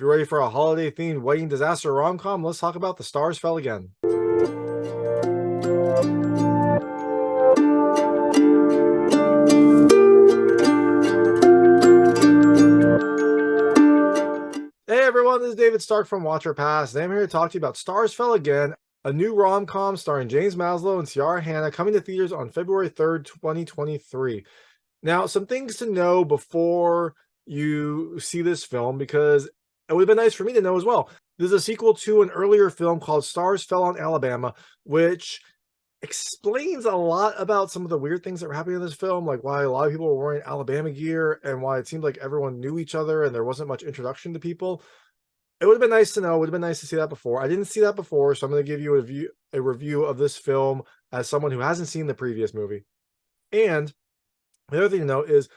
If you're ready for a holiday-themed wedding disaster rom-com, let's talk about The Stars Fell Again. Hey everyone, this is David Stark from Watcher Pass, and I'm here to talk to you about Stars Fell Again, a new rom-com starring James Maslow and Ciara Hanna, coming to theaters on February 3rd, 2023. Now, some things to know before you see this film, because it would have been nice for me to know as well. This is a sequel to an earlier film called Stars Fell on Alabama, which explains a lot about some of the weird things that were happening in this film, like why a lot of people were wearing Alabama gear and why it seemed like everyone knew each other and there wasn't much introduction to people. It would have been nice to know. It would have been nice to see that before. I didn't see that before, so I'm going to give you a review of this film as someone who hasn't seen the previous movie. And the other thing to note is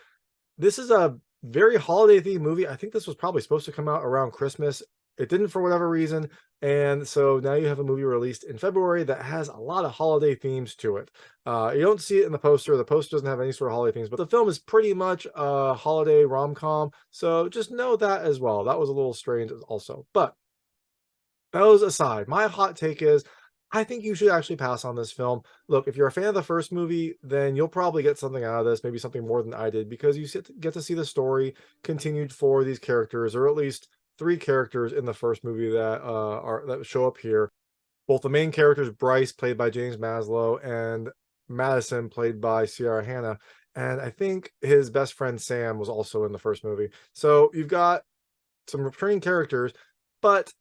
this is a very holiday themed movie. I think this was probably supposed to come out around Christmas. It didn't for whatever reason. And so now you have a movie released in February that has a lot of holiday themes to it. You don't see it in the poster. The poster doesn't have any sort of holiday themes, but the film is pretty much a holiday rom-com. So just know that as well. That was a little strange also. But those aside, my hot take is I think you should actually pass on this film. Look, if you're a fan of the first movie, then you'll probably get something out of this, maybe something more than I did, because you get to see the story continued for these characters, or at least three characters in the first movie that show up here. Both the main characters, Bryce, played by James Maslow, and Madison, played by Ciara Hanna. And I think his best friend Sam was also in the first movie. So you've got some returning characters, but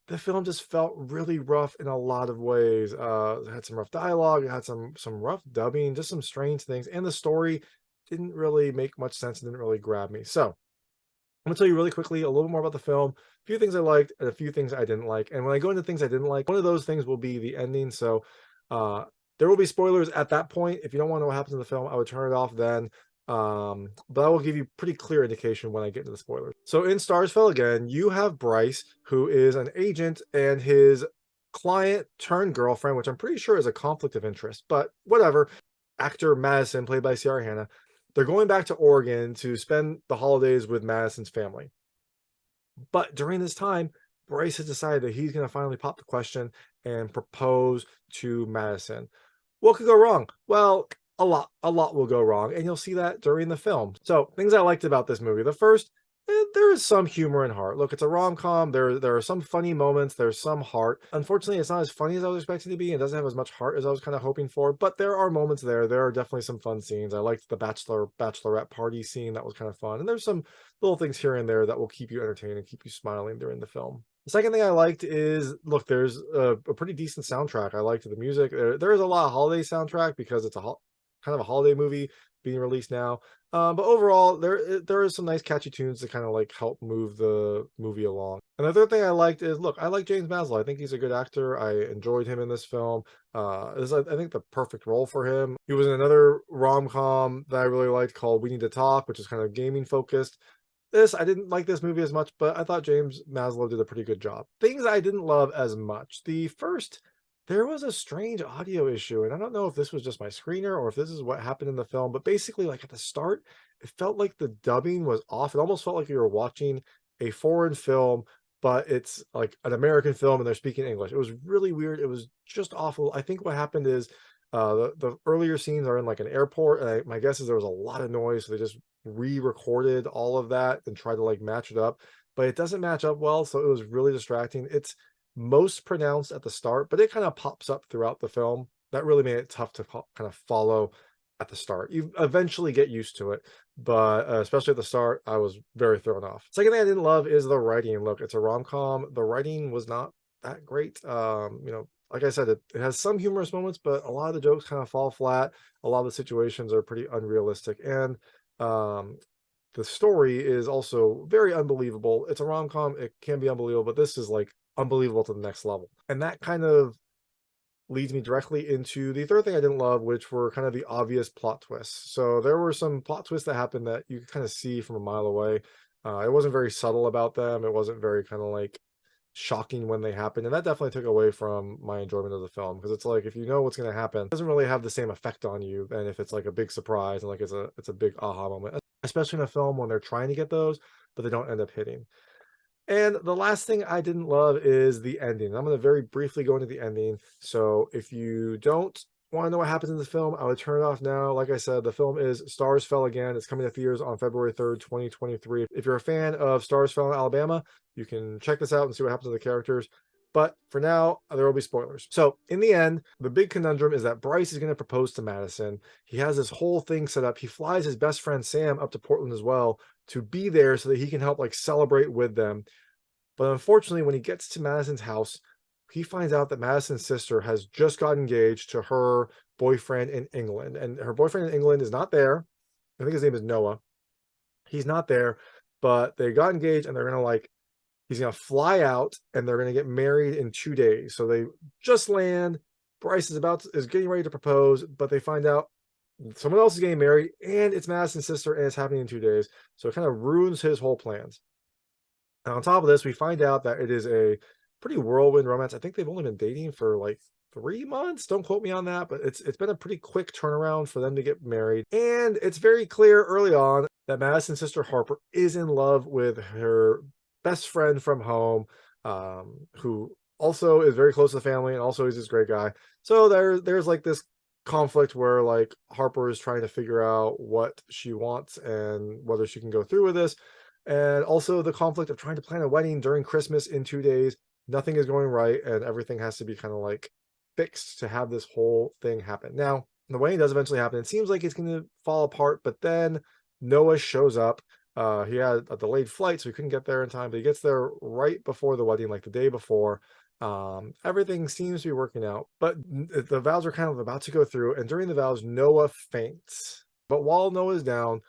the film just felt really rough in a lot of ways. It had some rough dialogue, it had some rough dubbing, just some strange things, and the story didn't really make much sense and didn't really grab me. So I'm gonna tell you really quickly a little bit more about the film, a few things I liked and a few things I didn't like. And when I go into things I didn't like, one of those things will be the ending. So uh, there will be spoilers at that point. If you don't want to know what happens in the film, I would turn it off then. But I will give you pretty clear indication when I get into the spoilers. So in Stars Fell Again, you have Bryce, who is an agent, and his client turned girlfriend, which I'm pretty sure is a conflict of interest, but whatever. Actor Madison, played by Ciara Hanna, they're going back to Oregon to spend the holidays with Madison's family. But during this time, Bryce has decided that he's going to finally pop the question and propose to Madison. What could go wrong? Well, a lot will go wrong, and you'll see that during the film. So, things I liked about this movie. The first, there is some humor and heart. Look, it's a rom-com. There are some funny moments. There's some heart. Unfortunately, it's not as funny as I was expecting to be. It doesn't have as much heart as I was kind of hoping for, but there are moments there. There are definitely some fun scenes. I liked the bachelorette party scene. That was kind of fun. And there's some little things here and there that will keep you entertained and keep you smiling during the film. The second thing I liked is, look, there's a pretty decent soundtrack. I liked the music. There is a lot of holiday soundtrack because it's kind of a holiday movie being released now. But overall, there is some nice catchy tunes to kind of like help move the movie along. And the third thing I liked is, look, I like James Maslow. I think he's a good actor. I enjoyed him in this film. This is, I think, the perfect role for him. He was in another rom-com that I really liked called We Need to Talk, which is kind of gaming focused. I didn't like this movie as much, but I thought James Maslow did a pretty good job. Things I didn't love as much. The first, there was a strange audio issue, and I don't know if this was just my screener or if this is what happened in the film, but basically, like at the start, it felt like the dubbing was off. It almost felt like you were watching a foreign film, but it's like an American film and they're speaking English. It was really weird. It was just awful. I think what happened is the earlier scenes are in like an airport, and my guess is there was a lot of noise, so they just re-recorded all of that and tried to like match it up, but it doesn't match up well, so it was really distracting. It's most pronounced at the start, but it kind of pops up throughout the film. That really made it tough to kind of follow at the start. You eventually get used to it, but especially at the start, I was very thrown off. Second thing I didn't love is the writing. Look, it's a rom-com. The writing was not that great. Like I said, it has some humorous moments, but a lot of the jokes kind of fall flat. A lot of the situations are pretty unrealistic, and the story is also very unbelievable. It's a rom-com. It can be unbelievable, but this is like unbelievable to the next level. And that kind of leads me directly into the third thing I didn't love, which were kind of the obvious plot twists. So there were some plot twists that happened that you could kind of see from a mile away. It wasn't very subtle about them. It wasn't very kind of like shocking when they happened, and that definitely took away from my enjoyment of the film, because it's like if you know what's going to happen, it doesn't really have the same effect on you than if it's like a big surprise and like it's a big aha moment, especially in a film when they're trying to get those but they don't end up hitting. And the last thing I didn't love is the ending. I'm going to very briefly go into the ending. So if you don't want to know what happens in the film, I would turn it off now. Like I said, the film is Stars Fell Again. It's coming to theaters on February 3rd, 2023. If you're a fan of Stars Fell in Alabama, you can check this out and see what happens to the characters. But for now, there will be spoilers. So in the end, the big conundrum is that Bryce is going to propose to Madison. He has this whole thing set up. He flies his best friend Sam up to Portland as well to be there so that he can help like celebrate with them. But unfortunately, when he gets to Madison's house, he finds out that Madison's sister has just got engaged to her boyfriend in England. And her boyfriend in England is not there. I think his name is Noah. He's not there, but they got engaged and they're going to like, he's going to fly out and they're going to get married in 2 days. So they just land. Bryce is getting ready to propose, but they find out someone else is getting married and it's Madison's sister and it's happening in 2 days. So it kind of ruins his whole plans. And on top of this, we find out that it is a pretty whirlwind romance. I think they've only been dating for like 3 months. Don't quote me on that, but it's been a pretty quick turnaround for them to get married. And it's very clear early on that Madison's sister Harper is in love with her best friend from home, who also is very close to the family and also is this great guy. So there's like this conflict where like Harper is trying to figure out what she wants and whether she can go through with this. And also the conflict of trying to plan a wedding during Christmas in 2 days. Nothing is going right, and everything has to be kind of like fixed to have this whole thing happen. Now, the wedding does eventually happen. It seems like it's going to fall apart, but then Noah shows up. He had a delayed flight, so he couldn't get there in time, but he gets there right before the wedding, like the day before. Everything seems to be working out, but the vows are kind of about to go through, and during the vows, Noah faints. But while Noah's down,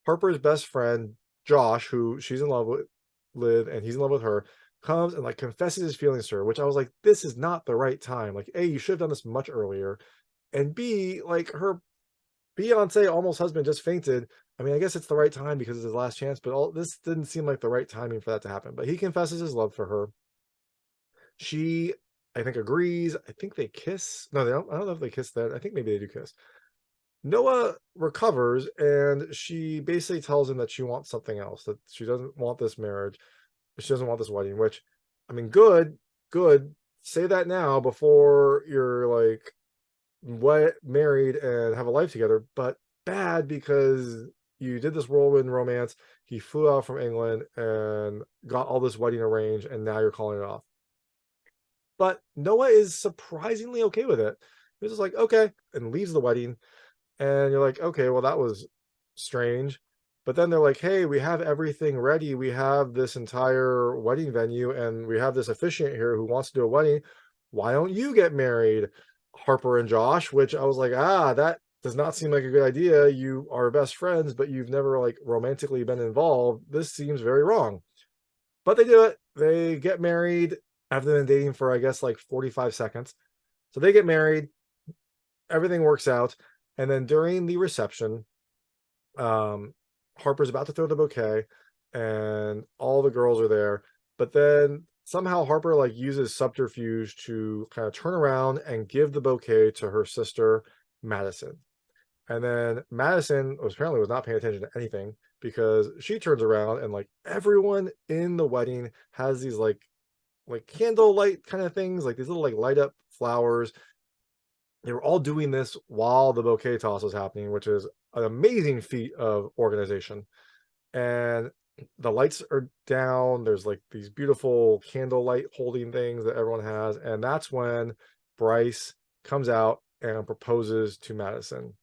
Harper's best friend, Josh, who she's in love with and he's in love with her, comes and like confesses his feelings to her, which I was like, this is not the right time. Like, A, you should have done this much earlier. And B, like her fiance, almost husband, just fainted. I mean, I guess it's the right time because it's his last chance, but all this didn't seem like the right timing for that to happen. But he confesses his love for her. She, I think, agrees. I think they kiss. No, they don't. I don't know if they kiss then. I think maybe they do kiss. Noah recovers and she basically tells him that she wants something else, that she doesn't want this marriage. She doesn't want this wedding, which, I mean, good. Say that now before you're like married and have a life together, but bad because you did this whirlwind romance. He flew out from England and got all this wedding arranged, and now you're calling it off. But Noah is surprisingly okay with it. He's just like, okay, and leaves the wedding. And you're like, okay, well, that was strange. But then they're like, hey, we have everything ready. We have this entire wedding venue and we have this officiant here who wants to do a wedding. Why don't you get married, Harper and Josh? Which I was like, that does not seem like a good idea. You are best friends, but you've never like romantically been involved. This seems very wrong. But they do it. They get married after they've been dating for, I guess, like 45 seconds. So they get married. Everything works out. And then during the reception, Harper's about to throw the bouquet and all the girls are there. But then somehow Harper like uses subterfuge to kind of turn around and give the bouquet to her sister, Madison. And then Madison apparently was not paying attention to anything because she turns around and like everyone in the wedding has these like candlelight kind of things, like these little like light up flowers. They were all doing this while the bouquet toss was happening, which is an amazing feat of organization. And the lights are down. There's like these beautiful candlelight holding things that everyone has. And that's when Bryce comes out and proposes to Madison,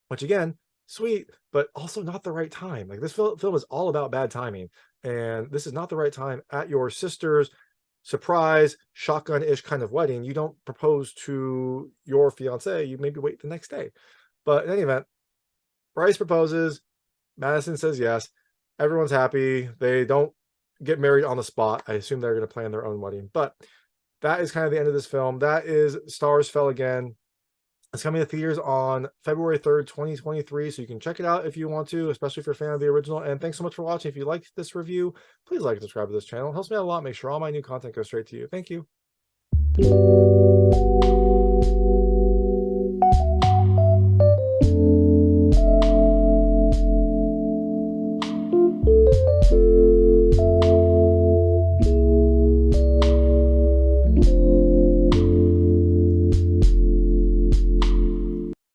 which again, sweet, but also not the right time. Like this film is all about bad timing. And this is not the right time at your sister's surprise shotgun-ish kind of wedding. You don't propose to your fiance, you maybe wait the next day. But in any event, Bryce proposes, Madison says yes, everyone's happy. They don't get married on the spot. I assume they're going to plan their own wedding. But that is kind of the end of this film. That is Stars Fell Again. It's coming to theaters on February 3rd, 2023, so you can check it out if you want to, especially if you're a fan of the original. And thanks so much for watching. If you liked this review, please like and subscribe to this channel. It helps me out a lot. Make sure all my new content goes straight to you. Thank you.